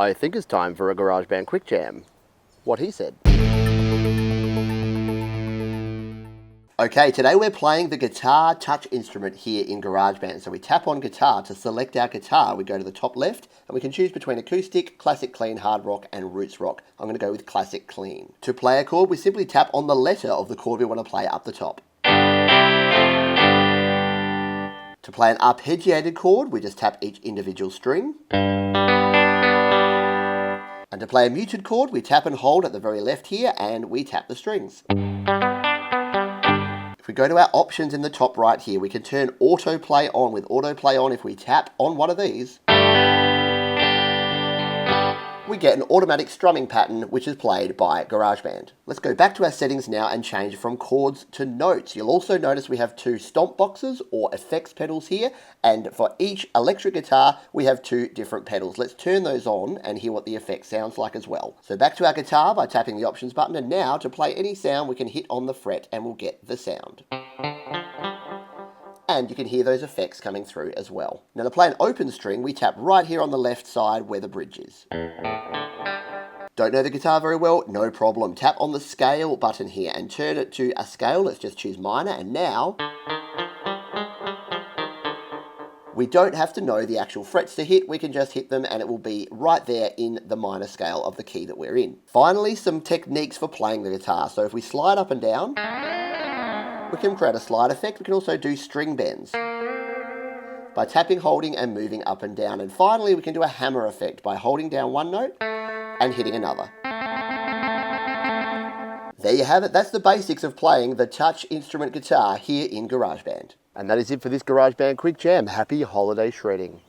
I think it's time for a GarageBand Quick Jam. What he said. Okay, today we're playing the guitar touch instrument here in GarageBand. So we tap on guitar to select our guitar. We go to the top left and we can choose between acoustic, classic clean, hard rock and roots rock. I'm going to go with classic clean. To play a chord, we simply tap on the letter of the chord we want to play up the top. To play an arpeggiated chord, we just tap each individual string. And to play a muted chord, we tap and hold at the very left here and we tap the strings. If we go to our options in the top right here, we can turn autoplay on. With autoplay on, if we tap on one of these, we get an automatic strumming pattern which is played by GarageBand. Let's go back to our settings now and change from chords to notes. You'll also notice we have two stomp boxes or effects pedals here, and for each electric guitar we have two different pedals. Let's turn those on and hear what the effect sounds like as well. So back to our guitar by tapping the options button, and now to play any sound we can hit on the fret and we'll get the sound. And you can hear those effects coming through as well. Now to play an open string, we tap right here on the left side where the bridge is. Don't know the guitar very well? No problem. Tap on the scale button here and turn it to a scale. Let's just choose minor, and now we don't have to know the actual frets to hit. We can just hit them and it will be right there in the minor scale of the key that we're in. Finally, some techniques for playing the guitar. So if we slide up and down, we can create a slide effect. We can also do string bends by tapping, holding, and moving up and down. And finally, we can do a hammer effect by holding down one note and hitting another. There you have it. That's the basics of playing the touch instrument guitar here in GarageBand. And that is it for this GarageBand Quick Jam. Happy holiday shredding.